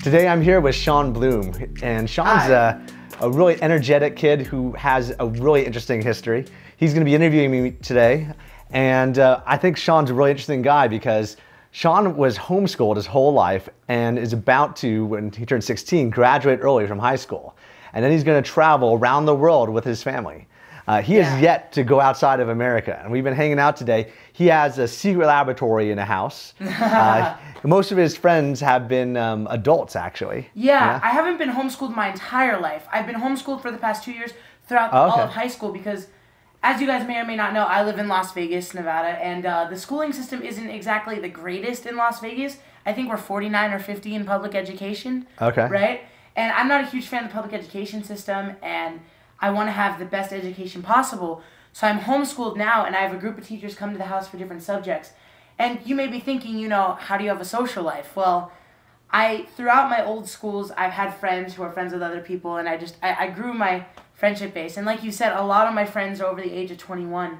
Today I'm here with Sean Bloom, and Sean's a really energetic kid who has a really interesting history. He's going to be interviewing me today, and I think Sean's a really interesting guy because Sean was homeschooled his whole life and is about to, when he turns 16, graduate early from high school. And then he's going to travel around the world with his family. He has yet to go outside of America, and we've been hanging out today. He has a secret laboratory in a house. Most of his friends have been adults, actually. Yeah, I haven't been homeschooled my entire life. I've been homeschooled for the past 2 years throughout all of high school because, as you guys may or may not know, I live in Las Vegas, Nevada, and the schooling system isn't exactly the greatest in Las Vegas. I think we're 49 or 50 in public education. Okay. Right? And I'm not a huge fan of the public education system, and I want to have the best education possible. So I'm homeschooled now, and I have a group of teachers come to the house for different subjects. And you may be thinking, you know, how do you have a social life? Well, throughout my old schools, I've had friends who are friends with other people, and I grew my friendship base. And like you said, a lot of my friends are over the age of 21.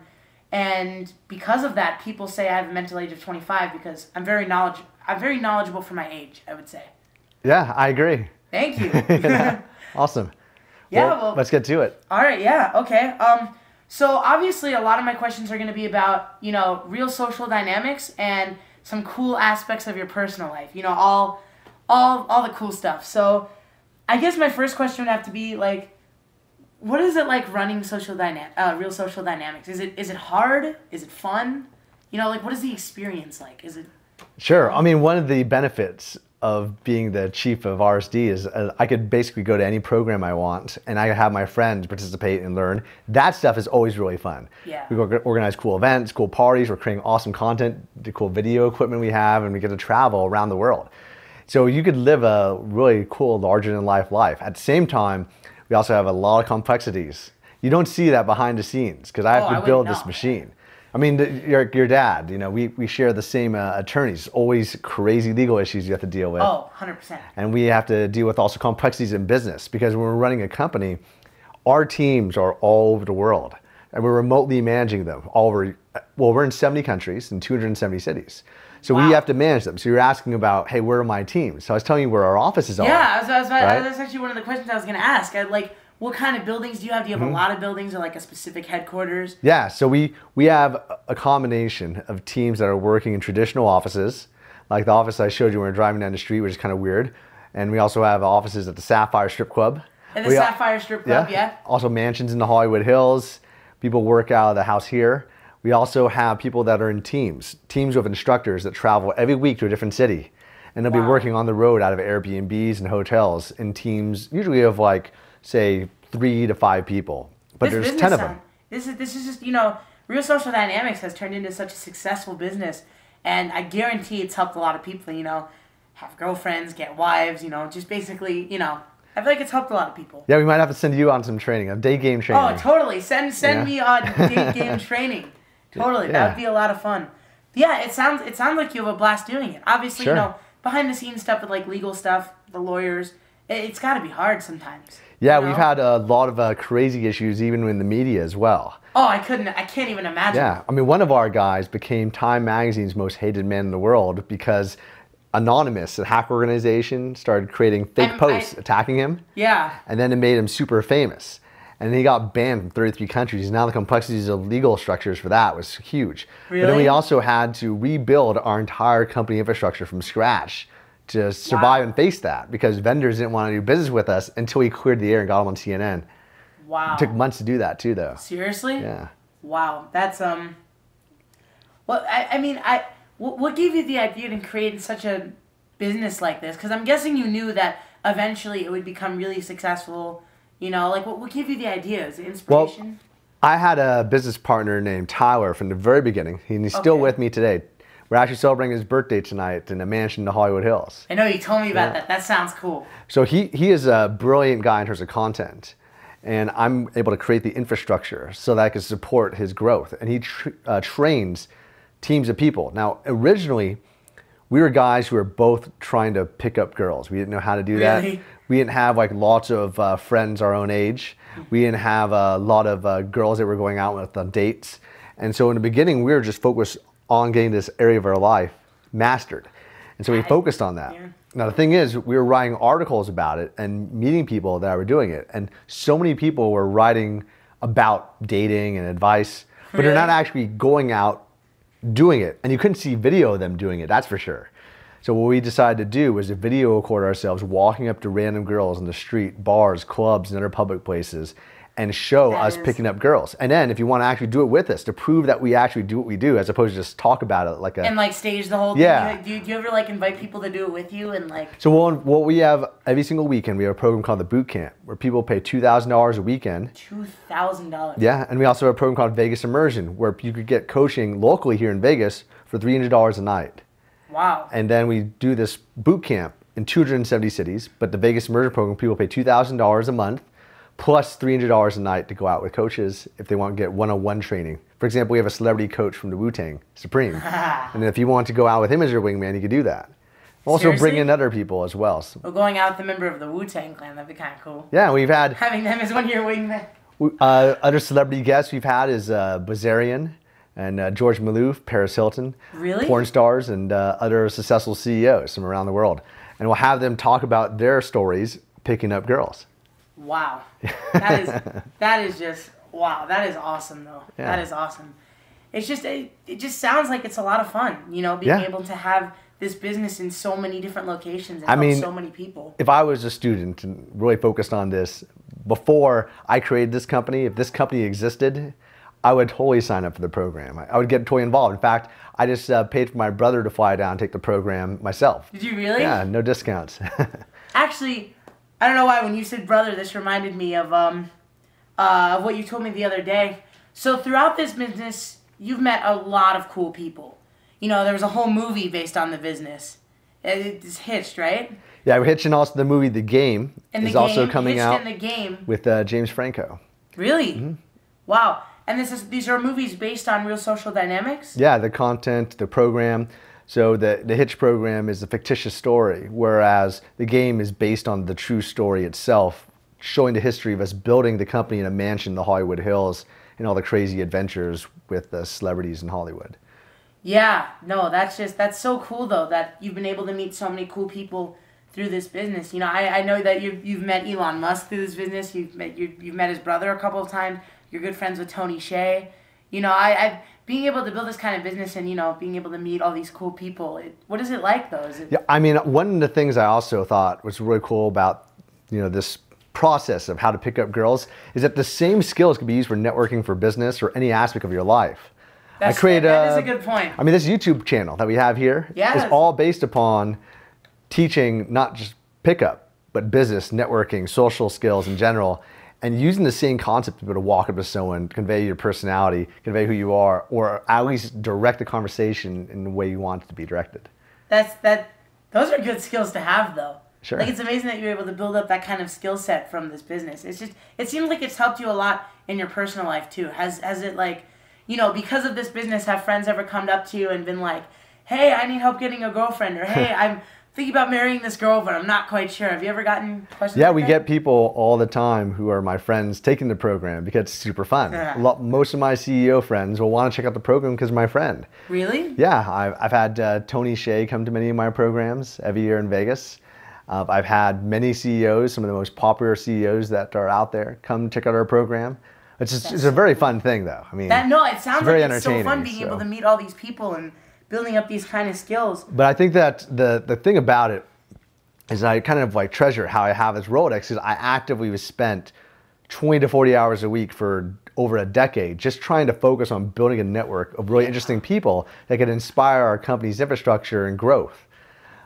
And because of that, people say I have a mental age of 25 because I'm very knowledgeable for my age, I would say. Yeah, I agree. Thank you. Awesome. Yeah, well, let's get to it. All right, yeah, okay. So obviously a lot of my questions are going to be about, you know, real social dynamics and some cool aspects of your personal life. You know, all the cool stuff. So I guess my first question would have to be like, what is it like running real social dynamics? Is it hard? Is it fun? You know, like what is the experience like? Is it? Sure. I mean, one of the benefits of being the chief of RSD is I could basically go to any program I want and I have my friends participate and learn. That stuff is always really fun. Yeah. We organize cool events, cool parties, we're creating awesome content, the cool video equipment we have, and we get to travel around the world. So you could live a really cool, larger than life life. At the same time, we also have a lot of complexities. You don't see that behind the scenes because I have to build this machine. I mean, your dad, you know, we share the same attorneys, always crazy legal issues you have to deal with. Oh, 100%. And we have to deal with also complexities in business because when we're running a company, our teams are all over the world and we're remotely managing them all over, well, we're in 70 countries and 270 cities. So we have to manage them. So you're asking about, hey, where are my teams? So I was telling you where our offices are. Yeah, that's actually one of the questions I was going to ask. What kind of buildings do you have? Do you have a lot of buildings or like a specific headquarters? Yeah, so we have a combination of teams that are working in traditional offices, like the office I showed you when we were driving down the street, which is kind of weird. And we also have offices at the Sapphire Strip Club. And the Sapphire Strip Club, yeah. Also mansions in the Hollywood Hills. People work out of the house here. We also have people that are in teams of instructors that travel every week to a different city. And they'll be working on the road out of Airbnbs and hotels in teams, usually of like, say 3 to 5 people, but there's 10 of them. This is just, you know, Real Social Dynamics has turned into such a successful business, and I guarantee it's helped a lot of people, you know, have girlfriends, get wives, you know, just basically, you know, I feel like it's helped a lot of people. Yeah, we might have to send you on some training, a day game training. Oh, totally. Send me on day game training. Totally. Yeah. That would be a lot of fun. Yeah, it sounds like you have a blast doing it. Obviously, you know, behind the scenes stuff with like legal stuff, the lawyers, it's got to be hard sometimes. Yeah, you know? We've had a lot of crazy issues even in the media as well. Oh, I can't even imagine. Yeah, I mean, one of our guys became Time Magazine's most hated man in the world because Anonymous, a hack organization, started creating fake posts attacking him. Yeah. And then it made him super famous. And he got banned from 33 countries. Now the complexities of legal structures for that was huge. Really? But then we also had to rebuild our entire company infrastructure from scratch to survive and face that because vendors didn't want to do business with us until we cleared the air and got them on CNN. Wow. It took months to do that too, though. Seriously? Yeah. Wow. That's, well, I mean, what gave you the idea to create such a business like this? Because I'm guessing you knew that eventually it would become really successful? You know, like what gave you the ideas, the inspiration? Well, I had a business partner named Tyler from the very beginning, and he's still with me today. We're actually celebrating his birthday tonight in a mansion in the Hollywood Hills. I know you told me about that. That sounds cool. So he is a brilliant guy in terms of content, and I'm able to create the infrastructure so that I can support his growth. And he trains teams of people. Now, originally, we were guys who were both trying to pick up girls. We didn't know how to do that. We didn't have like lots of friends our own age. We didn't have a lot of girls that were going out with on dates. And so in the beginning, we were just focused on getting this area of our life mastered. And so we focused on that. Now the thing is, we were writing articles about it and meeting people that were doing it. And so many people were writing about dating and advice, but they're not actually going out doing it. And you couldn't see video of them doing it, that's for sure. So what we decided to do was to video record ourselves walking up to random girls in the street, bars, clubs, and other public places, and show us picking up girls. And then if you want to actually do it with us, to prove that we actually do what we do, as opposed to just talk about it like a... And like stage the whole thing. Do you ever like invite people to do it with you and like... So what we have every single weekend, we have a program called the Boot Camp, where people pay $2,000 a weekend. $2,000? Yeah, and we also have a program called Vegas Immersion, where you could get coaching locally here in Vegas for $300 a night. Wow. And then we do this boot camp in 270 cities, but the Vegas Immersion program, people pay $2,000 a month, plus $300 a night to go out with coaches if they want to get one-on-one training. For example, we have a celebrity coach from the Wu-Tang, Supreme. And if you want to go out with him as your wingman, you could do that. Also bring in other people as well. Well, going out with a member of the Wu-Tang clan, that'd be kind of cool. Yeah, we've had... Having them as one of your wingmen. Other celebrity guests we've had is Bazarian and George Maloof, Paris Hilton. Really? Porn stars and other successful CEOs from around the world. And we'll have them talk about their stories picking up girls. Wow. That is just, wow. That is awesome though. Yeah. That is awesome. It's just, it just sounds like it's a lot of fun, you know, being able to have this business in so many different locations and help so many people. If I was a student and really focused on this before I created this company, if this company existed, I would totally sign up for the program. I would get totally involved. In fact, I just paid for my brother to fly down and take the program myself. Did you really? Yeah, no discounts. Actually, I don't know why, when you said brother, this reminded me of what you told me the other day. So throughout this business, you've met a lot of cool people. You know, there was a whole movie based on the business. It's Hitched, right? Yeah, we're Hitched, and also the movie The Game is also coming out in the Game. with James Franco. Really? Mm-hmm. Wow. And these are movies based on real social dynamics? Yeah, the content, the program. So the Hitch program is a fictitious story, whereas The Game is based on the true story itself, showing the history of us building the company in a mansion in the Hollywood Hills and all the crazy adventures with the celebrities in Hollywood. Yeah, no, that's so cool though, that you've been able to meet so many cool people through this business. You know, I know that you've met Elon Musk through this business. You've met his brother a couple of times. You're good friends with Tony Hsieh. You know, being able to build this kind of business and, you know, being able to meet all these cool people, what is it like though? Yeah, I mean, one of the things I also thought was really cool about, you know, this process of how to pick up girls is that the same skills can be used for networking, for business, or any aspect of your life. That is a good point. I mean, this YouTube channel that we have here is all based upon teaching not just pickup, but business, networking, social skills in general, and using the same concept to be able to walk up to someone, convey your personality, convey who you are, or at least direct the conversation in the way you want it to be directed. Those are good skills to have, though. Sure. Like, it's amazing that you're able to build up that kind of skill set from this business. It seems like it's helped you a lot in your personal life too. Has it, like, you know, because of this business, have friends ever come up to you and been like, hey, I need help getting a girlfriend, or hey, I'm thinking about marrying this girl, but I'm not quite sure. Have you ever gotten questions like that? We get people all the time who are my friends taking the program because it's super fun. Most of my CEO friends will want to check out the program because of my friend. Really? Yeah, I've had Tony Hsieh come to many of my programs every year in Vegas. I've had many CEOs, some of the most popular CEOs that are out there, come check out our program. It's a very fun thing, though. I mean, it sounds like it's so fun being able to meet all these people and building up these kind of skills. But I think that the thing about it is I kind of like treasure how I have this Rolodex, because I actively spent 20 to 40 hours a week for over a decade just trying to focus on building a network of really interesting people that could inspire our company's infrastructure and growth.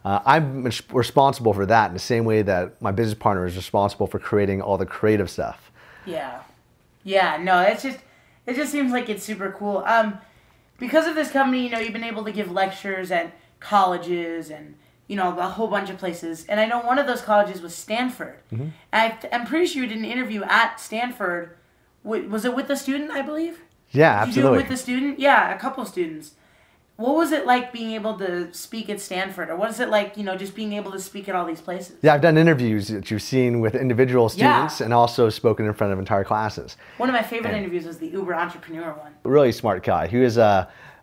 I'm responsible for that in the same way that my business partner is responsible for creating all the creative stuff. Yeah. Yeah, no, it just seems like it's super cool. Because of this company, you've been able to give lectures at colleges and, a whole bunch of places. And I know one of those colleges was Stanford. Mm-hmm. I'm pretty sure you did an interview at Stanford. Was it with a student, I believe? Yeah, absolutely. Did you do it with a student? Yeah, a couple students. What was it like being able to speak at Stanford? Or what is it like, just being able to speak at all these places? Yeah, I've done interviews that you've seen with individual students and also spoken in front of entire classes. One of my favorite interviews was the Uber entrepreneur one. Really smart guy. He was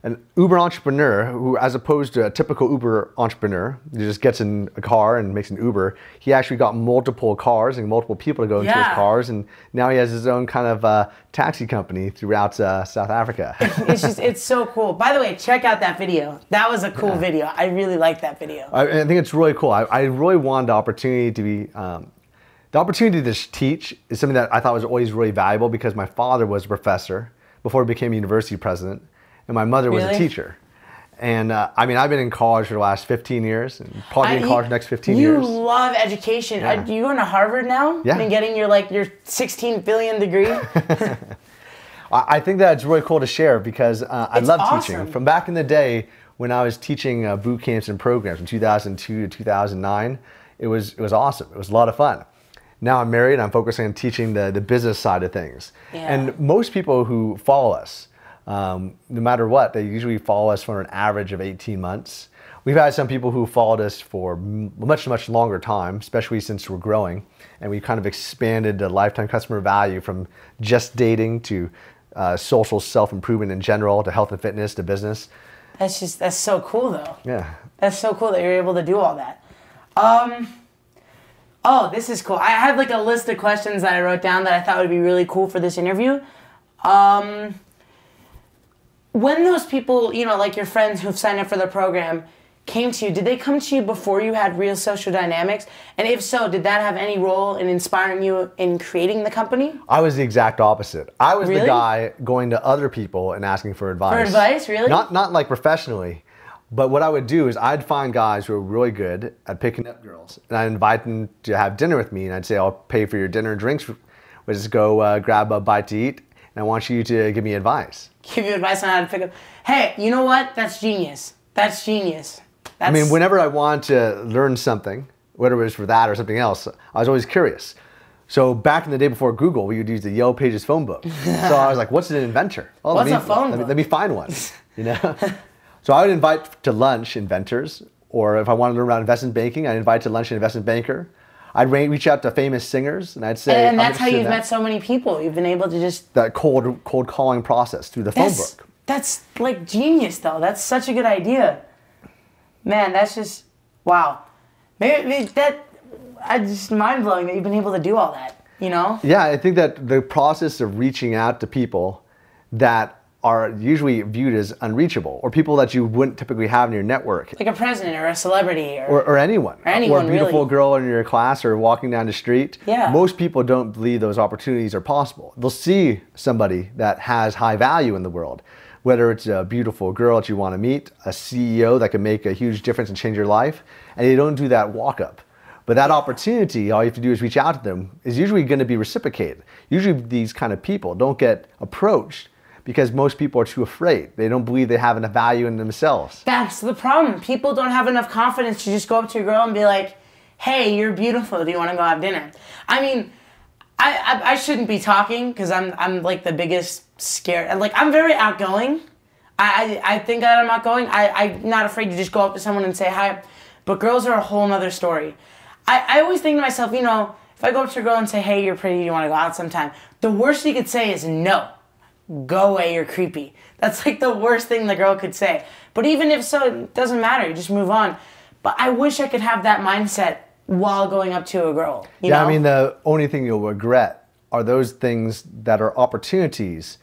an Uber entrepreneur who, as opposed to a typical Uber entrepreneur who just gets in a car and makes an Uber, he actually got multiple cars and multiple people to go into his cars, and now he has his own kind of taxi company throughout South Africa. It's so cool. By the way, check out that video. That was a cool video. I really like that video. I think it's really cool. I really wanted the opportunity to be, the opportunity to teach is something that I thought was always really valuable because my father was a professor before he became a university president. And my mother was a teacher. And I've been in college for the last 15 years and probably in college the next 15 years. You love education. Are you going to Harvard now? Yeah. And getting your 16 billion degree? I think that's really cool to share because I love teaching. From back in the day when I was teaching boot camps and programs from 2002 to 2009, it was awesome. It was a lot of fun. Now I'm married and I'm focusing on teaching the business side of things. Yeah. And most people who follow us, no matter what, they usually follow us for an average of 18 months. We've had some people who followed us for much, much longer time, especially since we're growing. And we've kind of expanded the lifetime customer value from just dating to social self-improvement in general to health and fitness to business. That's so cool though. Yeah. That's so cool that you're able to do all that. Oh, this is cool. I have a list of questions that I wrote down that I thought would be really cool for this interview. When those people, like your friends who've signed up for the program, came to you, did they come to you before you had Real Social Dynamics? And if so, did that have any role in inspiring you in creating the company? I was the exact opposite. I was the guy going to other people and asking for advice. For advice, really? Not like professionally, but what I would do is I'd find guys who are really good at picking up girls, and I'd invite them to have dinner with me, and I'd say, I'll pay for your dinner and drinks. We'll just go grab a bite to eat, and I want you to give me advice. Give you advice on how to pick up. Hey, you know what? That's genius. That's genius. Whenever I wanted to learn something, whether it was for that or something else, I was always curious. So back in the day before Google, we would use the Yellow Pages phone book. So I was like, what's an inventor? Oh, what's a phone book? Let me find one, So I would invite to lunch inventors, or if I wanted to learn about investment banking, I'd invite to lunch an investment banker. I'd reach out to famous singers, and I'd say... And that's how you've met so many people. You've been able to just... That cold calling process through the phone book. That's genius, though. That's such a good idea. Man, that's just... Wow. Maybe it's just mind-blowing that you've been able to do all that, Yeah, I think that the process of reaching out to people that are usually viewed as unreachable, or people that you wouldn't typically have in your network. Like a president or a celebrity. Or anyone. Or anyone, or a beautiful really. girl in your class or walking down the street. Yeah. Most people don't believe those opportunities are possible. They'll see somebody that has high value in the world, whether it's a beautiful girl that you want to meet, a CEO that can make a huge difference and change your life, and they don't do that walk up. But that opportunity, all you have to do is reach out to them, is usually going to be reciprocated. Usually these kind of people don't get approached because most people are too afraid. They don't believe they have enough value in themselves. That's the problem. People don't have enough confidence to just go up to a girl and be like, hey, you're beautiful. Do you want to go have dinner? I shouldn't be talking because I'm like the biggest scared. I'm very outgoing. I think that I'm outgoing. I'm not afraid to just go up to someone and say hi. But girls are a whole nother story. I always think to myself, if I go up to a girl and say, hey, you're pretty, you want to go out sometime? The worst she could say is no. Go away, you're creepy. That's the worst thing the girl could say. But even if so, it doesn't matter. You just move on. But I wish I could have that mindset while going up to a girl. You know? The only thing you'll regret are those things that are opportunities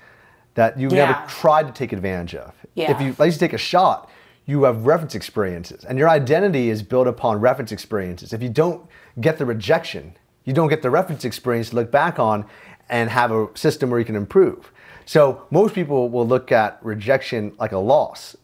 that you never tried to take advantage of. Yeah. If you like to take a shot, you have reference experiences, and your identity is built upon reference experiences. If you don't get the rejection, you don't get the reference experience to look back on and have a system where you can improve. So most people will look at rejection like a loss.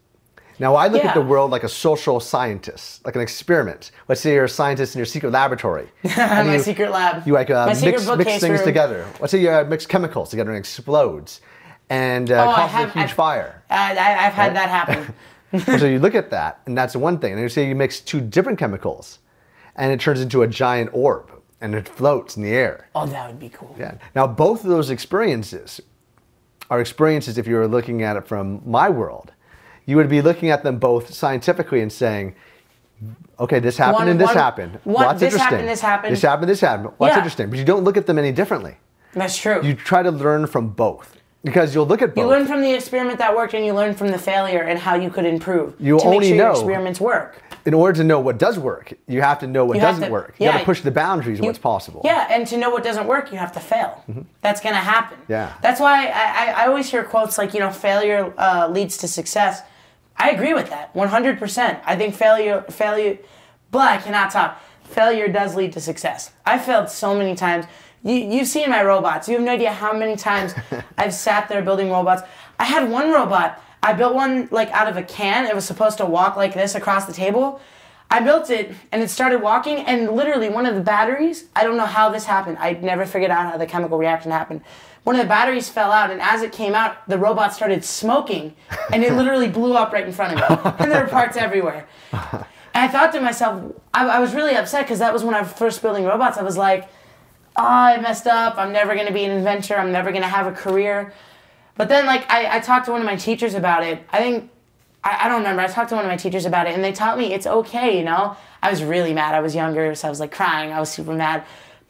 Now, I look at the world like a social scientist, like an experiment. Let's say you're a scientist in your secret laboratory. My secret lab. You like mix things together. Let's say you mix chemicals together and it explodes and causes a huge fire. I've had that happen. So you look at that, and that's one thing. And you say you mix two different chemicals, and it turns into a giant orb, and it floats in the air. Oh, that would be cool. Yeah. Now, both of those experiences are experiences, if you were looking at it from my world, you would be looking at them both scientifically and saying, okay, this happened and this happened. What's this interesting? Happened, this happened. This happened, this happened. What's interesting? But you don't look at them any differently. That's true. You try to learn from both. Because you'll look at both. You learn from the experiment that worked and you learn from the failure and how you could improve you to only make sure know, your experiments work. In order to know what does work, you have to know what doesn't work. You got to push the boundaries of what's possible. Yeah, and to know what doesn't work, you have to fail. That's going to happen. Yeah. That's why I always hear quotes like, failure leads to success. I agree with that, 100%. I think failure, I cannot talk. Failure does lead to success. I failed so many times. You've seen my robots. You have no idea how many times I've sat there building robots. I had one robot. I built one like out of a can. It was supposed to walk like this across the table. I built it and it started walking, and literally one of the batteries, I don't know how this happened. I never figured out how the chemical reaction happened. One of the batteries fell out, and as it came out, the robot started smoking, and it literally blew up right in front of me. And there were parts everywhere. And I thought to myself, I was really upset because that was when I was first building robots. I was like, oh, I messed up. I'm never going to be an inventor. I'm never going to have a career. But then, I talked to one of my teachers about it. I don't remember. I talked to one of my teachers about it, and they taught me it's okay, I was really mad. I was younger, so I was, crying. I was super mad.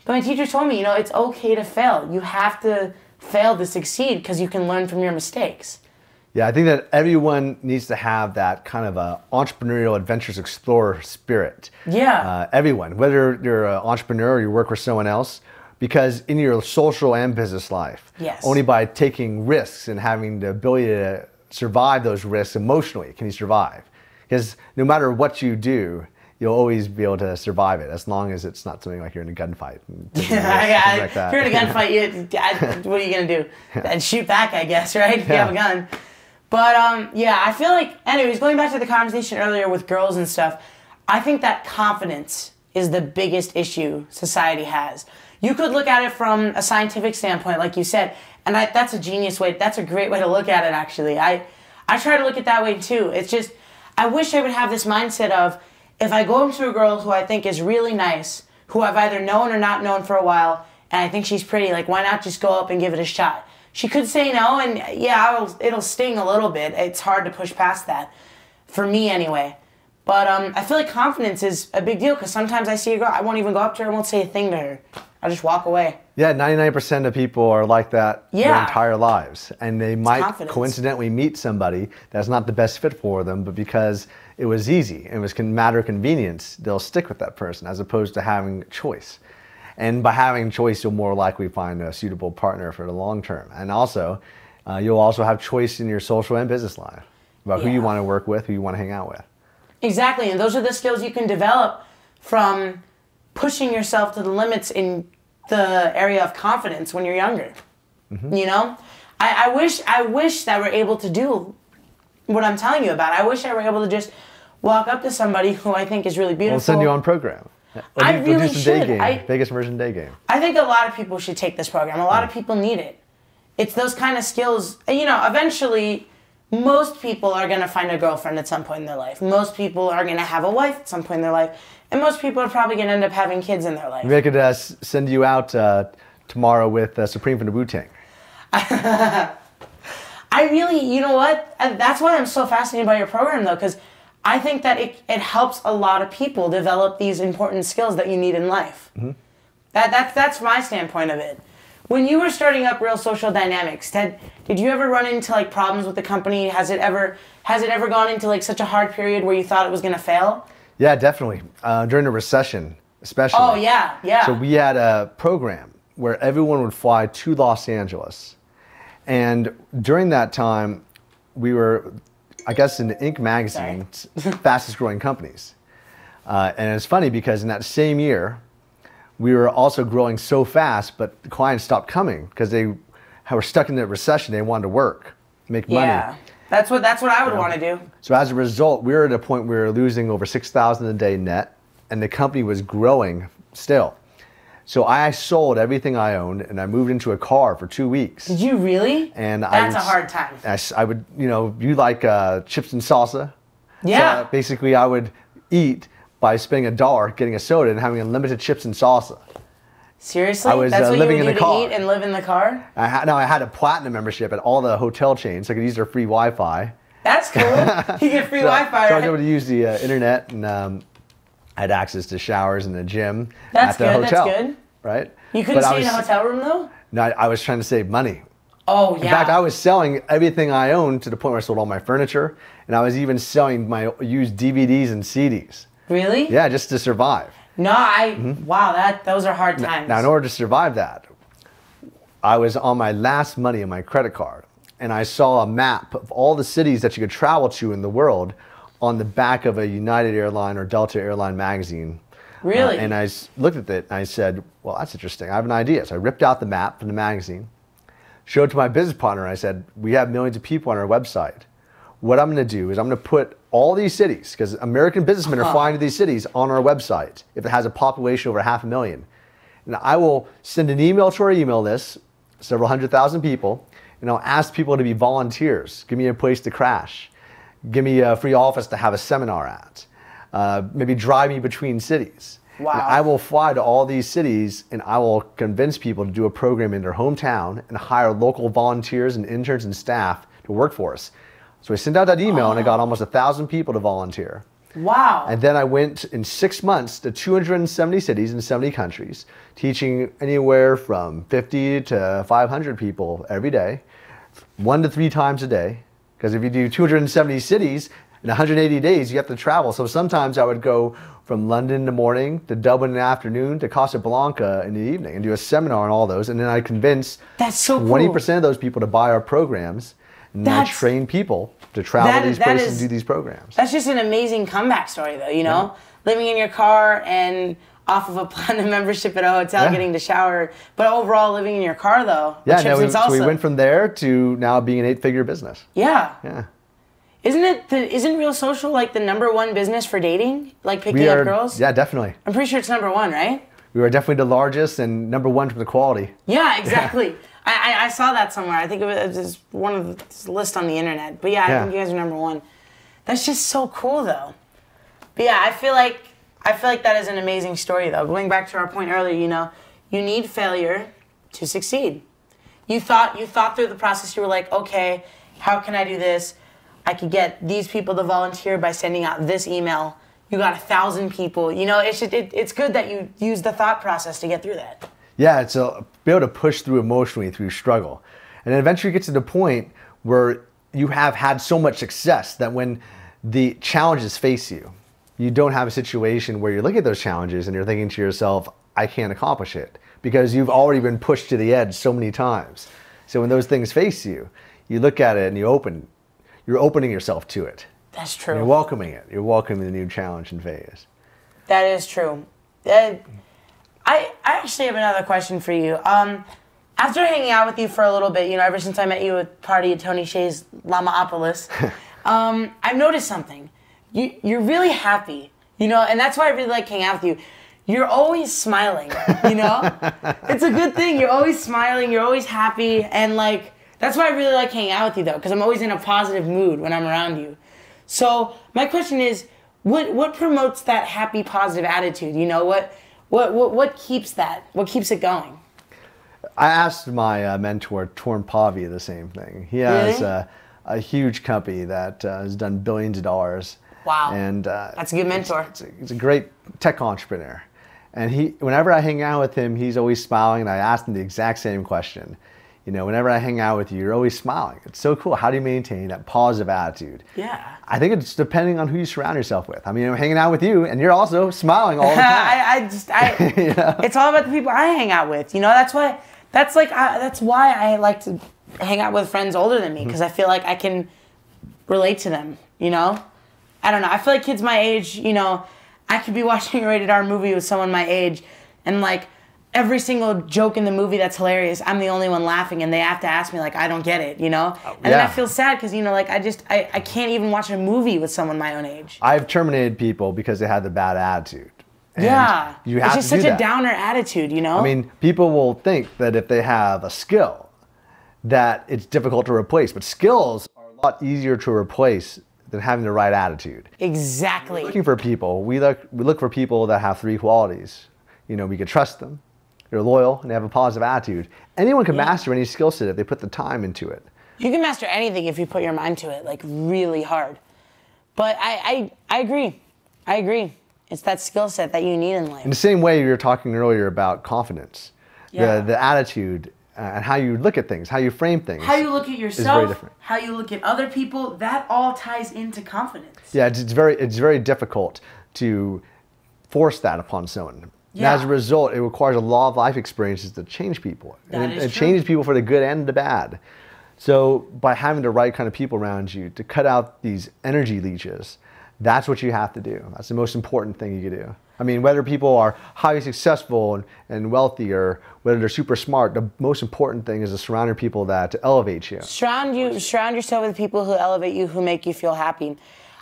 But my teacher told me, it's okay to fail. You have to fail to succeed because you can learn from your mistakes. Yeah, I think that everyone needs to have that kind of a entrepreneurial, adventurous explorer spirit. Yeah. Everyone, whether you're an entrepreneur or you work for someone else, because in your social and business life, only by taking risks and having the ability to survive those risks emotionally can you survive. Because no matter what you do, you'll always be able to survive it, as long as it's not something like you're in a gunfight. Yeah, like if you're in a gunfight, what are you going to do? And shoot back, I guess, right? If you have a gun. But I feel like, anyways, going back to the conversation earlier with girls and stuff, I think that confidence is the biggest issue society has. You could look at it from a scientific standpoint, like you said, and that's a genius way. That's a great way to look at it, actually. I try to look at it that way, too. It's just, I wish I would have this mindset of, if I go up to a girl who I think is really nice, who I've either known or not known for a while, and I think she's pretty, why not just go up and give it a shot? She could say no, and it'll sting a little bit. It's hard to push past that, for me anyway. But I feel like confidence is a big deal, because sometimes I see a girl, I won't even go up to her, I won't say a thing to her. I'll just walk away. Yeah, 99% of people are like that their entire lives. And they might coincidentally meet somebody that's not the best fit for them, but because it was easy and it was a matter of convenience, they'll stick with that person as opposed to having choice. And by having choice, you'll more likely find a suitable partner for the long term. And also, you'll also have choice in your social and business life about who you want to work with, who you want to hang out with. Exactly, and those are the skills you can develop from pushing yourself to the limits in the area of confidence when you're younger. I wish that we're able to do what I'm telling you about. I wish I were able to just walk up to somebody who I think is really beautiful. We'll send you on program. We'll do some day game, Vegas immersion day game. I think a lot of people should take this program. A lot of people need it. It's those kind of skills. Eventually, most people are going to find a girlfriend at some point in their life. Most people are going to have a wife at some point in their life. And most people are probably going to end up having kids in their life. Maybe I could send you out tomorrow with Supreme from the Wu-Tang. I really, you know what? That's why I'm so fascinated by your program, though, because I think that it helps a lot of people develop these important skills that you need in life. That's my standpoint of it. When you were starting up Real Social Dynamics, did you ever run into problems with the company? Has it ever gone into such a hard period where you thought it was going to fail? Yeah, definitely. During the recession, especially. Oh, yeah. So we had a program where everyone would fly to Los Angeles. And during that time, we were, I guess, in Inc. magazine, fastest growing companies. And it's funny because in that same year, we were also growing so fast, but the clients stopped coming because they were stuck in the recession. They wanted to work, make money. That's what I would want to do. So as a result, we were at a point where we were losing over $6,000 a day net, and the company was growing still. So I sold everything I owned, and I moved into a car for 2 weeks. Did you really? And that's a hard time. I would, you like chips and salsa? Yeah. So basically, I would eat by spending $1, getting a soda, and having unlimited chips and salsa. Seriously? I was that's what living you would in do the car. To eat and live in the car? I had a platinum membership at all the hotel chains, so I could use their free Wi-Fi. That's cool. You get free Wi-Fi. So I was able to use the internet, and I had access to showers and a gym at the hotel. That's good. Right? You couldn't stay in a hotel room though? No, I was trying to save money. Oh, yeah. In fact, I was selling everything I owned to the point where I sold all my furniture, and I was even selling my used DVDs and CDs. Really? Yeah, just to survive. No, wow, those are hard times. Now, in order to survive that, I was on my last money on my credit card, and I saw a map of all the cities that you could travel to in the world on the back of a United Airline or Delta Airline magazine. Really? And I looked at it and I said, well, that's interesting. I have an idea. So I ripped out the map from the magazine, showed it to my business partner. And I said, we have millions of people on our website. What I'm going to do is I'm going to put all these cities, because American businessmen are flying to these cities, on our website if it has a population over 500,000. And I will send an email to our email list, several 100,000 people, and I'll ask people to be volunteers. Give me a place to crash. Give me a free office to have a seminar at. Maybe drive me between cities. Wow. And I will fly to all these cities, and I will convince people to do a program in their hometown and hire local volunteers and interns and staff to work for us. So I sent out that email, and I got almost 1,000 people to volunteer. Wow. And then I went in 6 months to 270 cities in 70 countries, teaching anywhere from 50 to 500 people every day, 1 to 3 times a day. Because if you do 270 cities in 180 days, you have to travel. So sometimes I would go from London in the morning to Dublin in the afternoon to Casablanca in the evening and do a seminar on all those. And then I convince 20% of those people to buy our programs. And I train people to travel these places and do these programs. That's just an amazing comeback story, though, you know? Living in your car and off of a platinum membership at a hotel, getting to shower, but overall living in your car, though. Yeah, so we went from there to now being an 8-figure business. Yeah. Yeah. Isn't Real Social like the #1 business for dating? Like picking up girls? Yeah, definitely. I'm pretty sure it's #1, right? We were definitely the largest and #1 for the quality. Yeah, exactly. I saw that somewhere. I think it was one of the lists on the internet. But yeah, I think you guys are #1. That's just so cool, though. But yeah, I feel like that is an amazing story, though. Going back to our point earlier, you need failure to succeed. You thought through the process. You were like, okay, how can I do this? I could get these people to volunteer by sending out this email. You got 1,000 people. It's good that you use the thought process to get through that. Yeah, it's be able to push through emotionally through struggle. And then eventually you get to the point where you have had so much success that when the challenges face you, you don't have a situation where you're looking at those challenges and you're thinking to yourself, I can't accomplish it, because you've already been pushed to the edge so many times. So when those things face you, you look at it and you're opening yourself to it. That's true. You're welcoming it. You're welcoming the new challenge and phase. That is true. I actually have another question for you. After hanging out with you for a little bit, ever since I met you at party at Tony Hsieh's Llamaopolis, I've noticed something. You're really happy, and that's why I really like hanging out with you. You're always smiling, It's a good thing. You're always smiling. You're always happy, and that's why I really like hanging out with you, though, because I'm always in a positive mood when I'm around you. So my question is, what promotes that happy, positive attitude? What keeps that? What keeps it going? I asked my mentor, Torm Pavi, the same thing. He has a huge company that has done billions of dollars. Wow. And that's a good mentor. He's a great tech entrepreneur. And whenever I hang out with him, he's always smiling. And I asked him the exact same question. Whenever I hang out with you, you're always smiling. It's so cool. How do you maintain that positive attitude? Yeah. I think it's depending on who you surround yourself with. I mean, I'm hanging out with you, and you're also smiling all the time. It's all about the people I hang out with. That's why I like to hang out with friends older than me, because I feel like I can relate to them. I don't know. I feel like kids my age, I could be watching a rated R movie with someone my age, and every single joke in the movie that's hilarious, I'm the only one laughing, and they have to ask me, like, I don't get it, you know? And then I feel sad because, you know, like, I can't even watch a movie with someone my own age. I've terminated people because they had the bad attitude. And you have it's just such a downer attitude, you know? I mean, people will think that if they have a skill, that it's difficult to replace, but skills are a lot easier to replace than having the right attitude. Exactly. Looking for people, we look for people that have 3 qualities. You know, we can trust them, they're loyal, and they have a positive attitude. Anyone can master any skill set if they put the time into it. You can master anything if you put your mind to it, like really hard. But I agree. I agree. It's that skill set that you need in life. In the same way you were talking earlier about confidence, the attitude, and how you look at things, how you frame things. How you look at yourself, is very different. How you look at other people, that all ties into confidence. Yeah, it's very difficult to force that upon someone. And as a result, it requires a lot of life experiences to change people. And it changes people for the good and the bad. So by having the right kind of people around you to cut out these energy leeches, that's what you have to do. That's the most important thing you can do. I mean, whether people are highly successful and wealthy, or whether they're super smart, the most important thing is to surround your people to elevate you. Surround yourself with people who elevate you, who make you feel happy.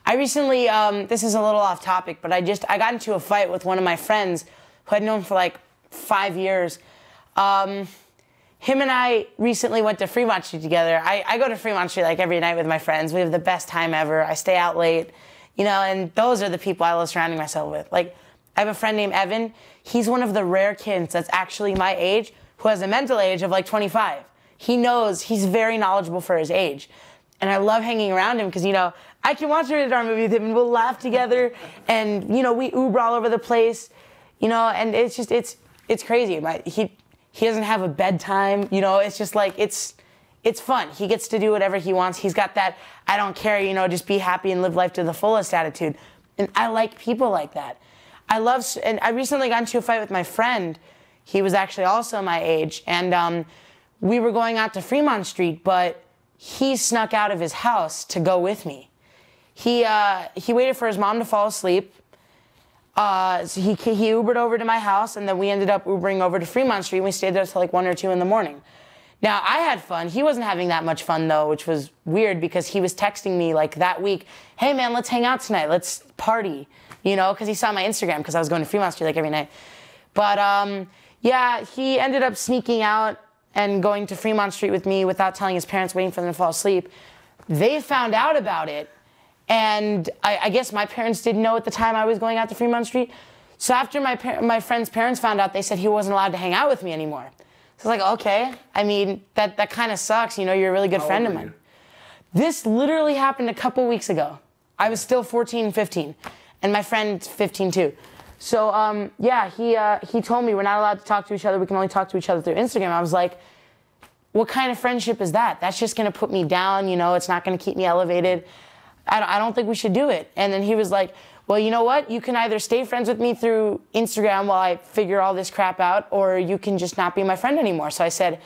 I recently, this is a little off topic, but I got into a fight with one of my friends who I'd known for like 5 years. Him and I recently went to Fremont Street together. I go to Fremont Street like every night with my friends. We have the best time ever. I stay out late, you know, and those are the people I love surrounding myself with. Like, I have a friend named Evan. He's one of the rare kids that's actually my age who has a mental age of like 25. He knows, he's very knowledgeable for his age. And I love hanging around him because, you know, I can watch a rated R movie with him and we'll laugh together. And, you know, we Uber all over the place, you know, and it's just, it's crazy. He doesn't have a bedtime, you know, it's just like, it's fun. He gets to do whatever he wants. He's got that, I don't care, you know, just be happy and live life to the fullest attitude. And I like people like that. And I recently got into a fight with my friend. He was actually also my age. And we were going out to Fremont Street, but he snuck out of his house to go with me. He waited for his mom to fall asleep. So he Ubered over to my house, and then we ended up Ubering over to Fremont Street, and we stayed there till like 1 or 2 in the morning. Now, I had fun. He wasn't having that much fun, though, which was weird because he was texting me like that week, hey, man, let's hang out tonight. Let's party, you know, because he saw my Instagram because I was going to Fremont Street like every night. But, yeah, he ended up sneaking out and going to Fremont Street with me without telling his parents, waiting for them to fall asleep. They found out about it, and I guess my parents didn't know at the time I was going out to Fremont Street. So after my friend's parents found out, they said he wasn't allowed to hang out with me anymore. So I was like, okay. I mean, that kind of sucks. You know, you're a really good friend of mine. This literally happened a couple weeks ago. I was still 14, 15, and my friend's 15 too. So, yeah, he told me we're not allowed to talk to each other. We can only talk to each other through Instagram. I was like, what kind of friendship is that? That's just going to put me down. You know, it's not going to keep me elevated. I don't think we should do it. And then he was like, well, you know what? You can either stay friends with me through Instagram while I figure all this crap out, or you can just not be my friend anymore. So I said,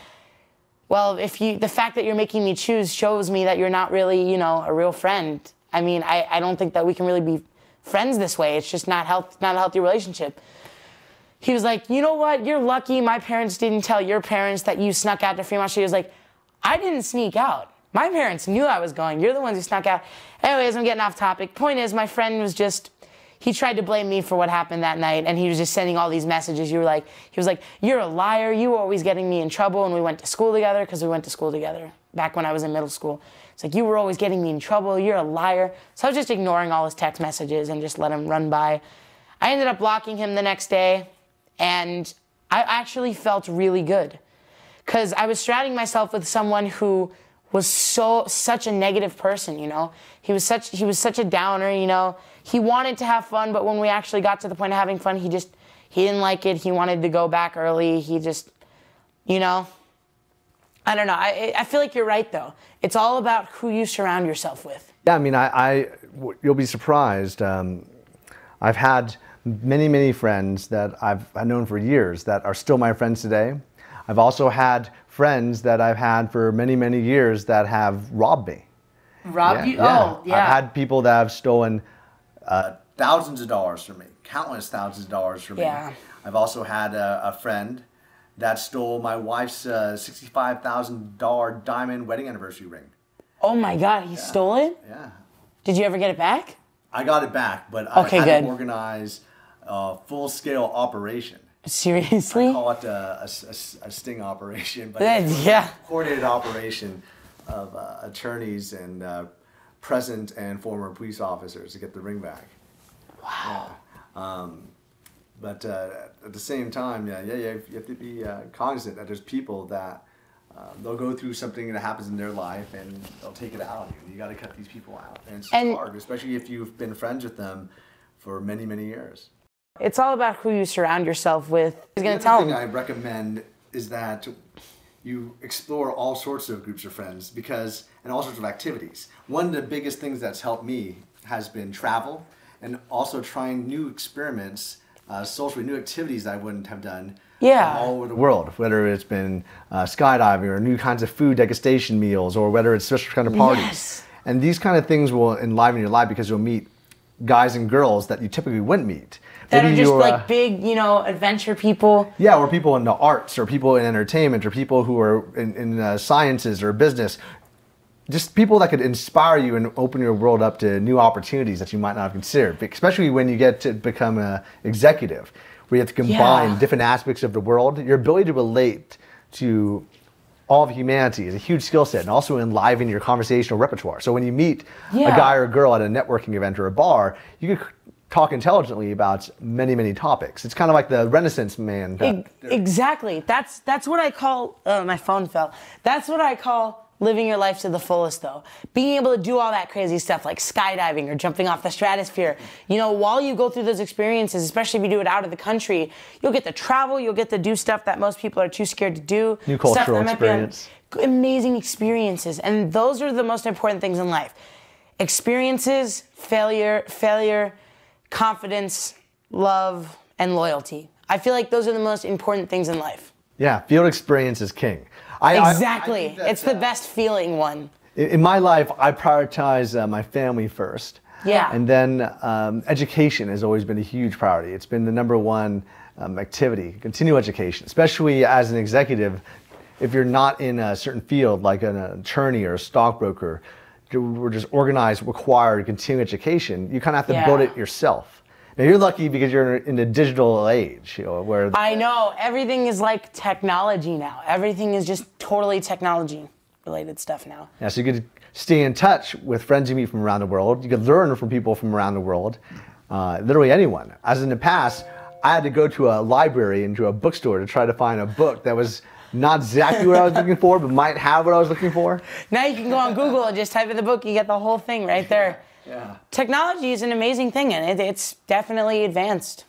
well, the fact that you're making me choose shows me that you're not really, you know, a real friend. I mean, I don't think that we can really be friends this way. It's just not a healthy relationship. He was like, you know what? You're lucky my parents didn't tell your parents that you snuck out to Fremont Street. He was like, I didn't sneak out. My parents knew I was going. You're the ones who snuck out. Anyways, I'm getting off topic. Point is, my friend was just, he tried to blame me for what happened that night, and he was just sending all these messages. He was like, you're a liar. You were always getting me in trouble, and we went to school together, because we went to school together back when I was in middle school. It's like, you were always getting me in trouble. You're a liar. So I was just ignoring all his text messages and just let him run by. I ended up blocking him the next day, and I actually felt really good, because I was surrounding myself with someone who was such a negative person, you know. He was such a downer, you know. He wanted to have fun, but when we actually got to the point of having fun, he didn't like it. He wanted to go back early. He just, you know, I don't know. I feel like you're right, though. It's all about who you surround yourself with. Yeah, I mean, you'll be surprised. I've had many friends that I've known for years that are still my friends today. I've also had friends that I've had for many years that have robbed me. Robbed you? Yeah. Oh, yeah. I've had people that have stolen thousands of dollars from me, countless thousands of dollars from me. Yeah. I've also had a friend that stole my wife's $65,000 diamond wedding anniversary ring. Oh my God, he stole it? Yeah. Did you ever get it back? I got it back, but I had to organize a full-scale operation. Seriously? I call it a sting operation, but yeah. Coordinated operation of attorneys and present and former police officers to get the ring back. Wow. Yeah. But at the same time, you have to be cognizant that there's people that they'll go through something that happens in their life and they'll take it out on you. You got to cut these people out, and it's hard, especially if you've been friends with them for many, many years. It's all about who you surround yourself with. The other thing I recommend is that you explore all sorts of groups of friends and all sorts of activities. One of the biggest things that's helped me has been travel and also trying new experiments, socially, new activities that I wouldn't have done all over the world, whether it's been skydiving or new kinds of food degustation meals or whether it's special kind of parties. Yes. And these kind of things will enliven your life because you'll meet guys and girls that you typically wouldn't meet. That are just like big, adventure people. Yeah, or people in the arts, or people in entertainment, or people who are in sciences or business. Just people that could inspire you and open your world up to new opportunities that you might not have considered, especially when you get to become an executive, where you have to combine different aspects of the world. Your ability to relate to all of humanity is a huge skill set and also enliven your conversational repertoire. So when you meet a guy or a girl at a networking event or a bar, you can talk intelligently about many, many topics. It's kind of like the Renaissance man. Exactly. That's what I call, my phone fell. That's what I call living your life to the fullest, though. Being able to do all that crazy stuff like skydiving or jumping off the stratosphere. While you go through those experiences, especially if you do it out of the country, you'll get to travel, you'll get to do stuff that most people are too scared to do. New cultural experience. Amazing experiences. And those are the most important things in life. Experiences, failure, confidence, love, and loyalty. I feel like those are the most important things in life. Yeah, field experience is king. Exactly. It's the best feeling one. In my life, I prioritize my family first. Yeah. And then education has always been a huge priority. It's been the number one activity, continue education, especially as an executive. If you're not in a certain field, like an attorney or a stockbroker, we're just organized, required, continue education. You kind of have to build it yourself. Now you're lucky because you're in the digital age, where I know everything is like technology now. Everything is just totally technology-related stuff now. Yeah, so you could stay in touch with friends you meet from around the world. You could learn from people from around the world, literally anyone. As in the past, I had to go to a library and to a bookstore to try to find a book that was not exactly what I was looking for, but might have what I was looking for. Now you can go on Google and just type in the book, you get the whole thing right there. Yeah. Technology is an amazing thing, and it's definitely advanced.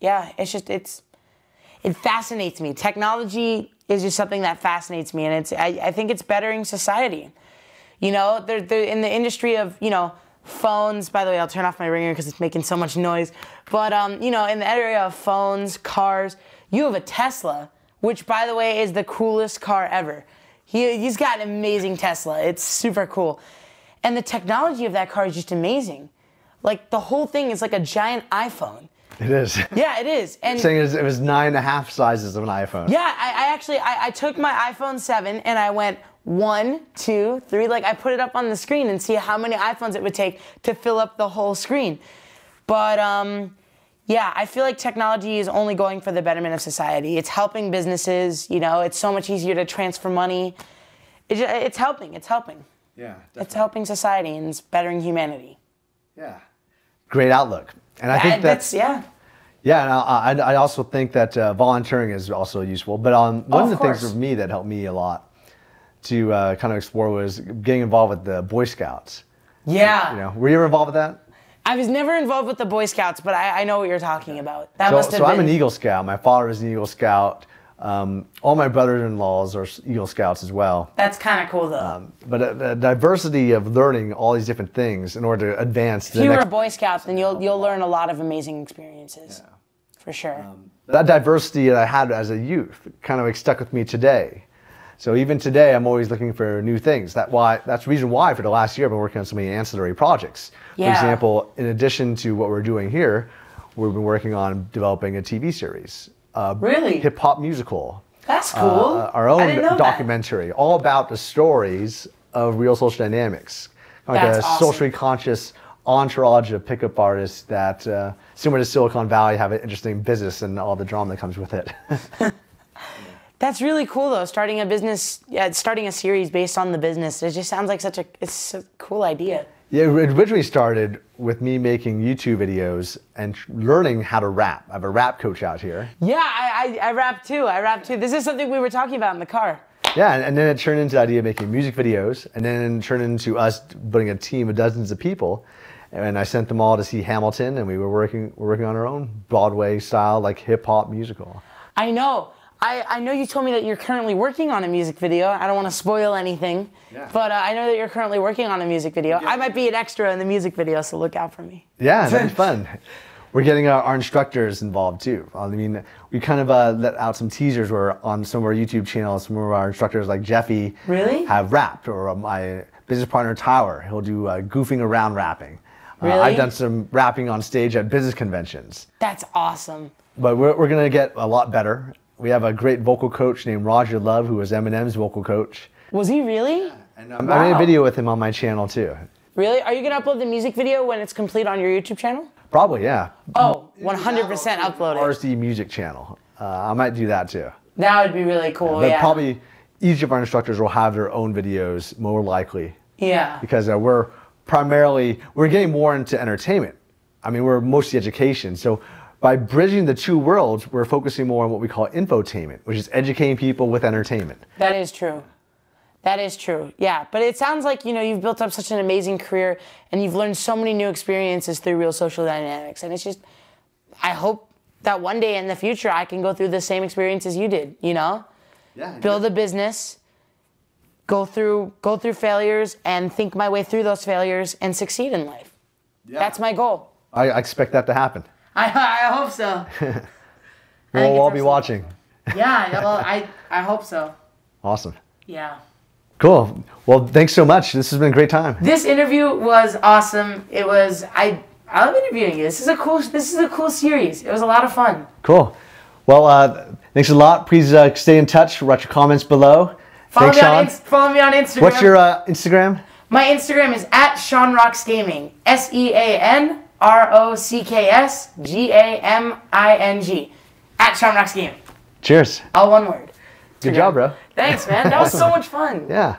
Yeah, it fascinates me. Technology is just something that fascinates me, and I think it's bettering society. They're in the industry of, phones. By the way, I'll turn off my ringer because it's making so much noise. But, in the area of phones, cars, you have a Tesla, which, by the way, is the coolest car ever. He's got an amazing Tesla. It's super cool. And the technology of that car is just amazing. Like, the whole thing is like a giant iPhone. It is. Yeah, it is. And saying it was 9.5 sizes of an iPhone. Yeah, I took my iPhone 7 and I went 1, 2, 3. Like, I put it up on the screen and see how many iPhones it would take to fill up the whole screen. But, yeah, I feel like technology is only going for the betterment of society. It's helping businesses, it's so much easier to transfer money. It's helping. Yeah, definitely. It's helping society and it's bettering humanity. Yeah. Great outlook. And I think that's yeah. And I also think that volunteering is also useful. But one of the things for me that helped me a lot to kind of explore was getting involved with the Boy Scouts. Yeah. Were you ever involved with that? I was never involved with the Boy Scouts, but I know what you're talking about. So I'm an Eagle Scout. My father was an Eagle Scout. All my brothers-in-laws are Eagle Scouts as well. That's kind of cool, though. But the diversity of learning all these different things in order to advance. If you were a Boy Scout, then you'll learn a lot of amazing experiences, for sure. That diversity that I had as a youth kind of stuck with me today. So even today, I'm always looking for new things. That's the reason why for the last year I've been working on so many ancillary projects. Yeah. For example, in addition to what we're doing here, we've been working on developing a TV series. Really? Hip hop musical That's cool. Our I own didn't know documentary, all about the stories of real social dynamics. Like That's a awesome. socially conscious entourage of pickup artists that, similar to Silicon Valley, have an interesting business and all the drama that comes with it. That's really cool though, starting a business, starting a series based on the business. It just sounds like it's a cool idea. Yeah, it originally started with me making YouTube videos and learning how to rap. I have a rap coach out here. Yeah, I rap too. This is something we were talking about in the car. Yeah, and then it turned into the idea of making music videos, and then it turned into us building a team of dozens of people. And I sent them all to see Hamilton, and we're working on our own Broadway style, like hip hop musical. I know. I know you told me that you're currently working on a music video. I don't want to spoil anything, but I know that you're currently working on a music video. Yeah. I might be an extra in the music video, so look out for me. Yeah, that'd be fun. We're getting our instructors involved too. I mean, we kind of let out some teasers where on some of our YouTube channels, some of our instructors like Jeffy have rapped, or my business partner Tyler, he'll do goofing around rapping. Really? I've done some rapping on stage at business conventions. That's awesome. But we're going to get a lot better. We have a great vocal coach named Roger Love, who was Eminem's vocal coach. Was he really? Yeah. And I made a video with him on my channel too. Really? Are you going to upload the music video when it's complete on your YouTube channel? Probably, yeah. Oh, 100% upload it. RC Music channel. I might do that too. That would be really cool, But probably each of our instructors will have their own videos, more likely. Yeah. Because we're getting more into entertainment. I mean, we're mostly education. So by bridging the two worlds, we're focusing more on what we call infotainment, which is educating people with entertainment. That is true. That is true. Yeah. But it sounds like, you've built up such an amazing career and you've learned so many new experiences through real social dynamics. And it's just, I hope that one day in the future I can go through the same experiences you did, Yeah. Build a business, go through failures and think my way through those failures and succeed in life. Yeah. That's my goal. I expect that to happen. I hope so. We'll all be watching. Yeah, well, I hope so. Awesome. Yeah. Cool. Well, thanks so much. This has been a great time. This interview was awesome. It was I love interviewing you. This is a cool series. It was a lot of fun. Cool. Well, thanks a lot. Please stay in touch. Write your comments below. Follow me on Instagram. What's your Instagram? My Instagram is @SeanRocksGaming. SeanRocksGaming. @SeanRocksGaming. Cheers. All one word. Good job, bro. Thanks, man. That was so much fun. Yeah.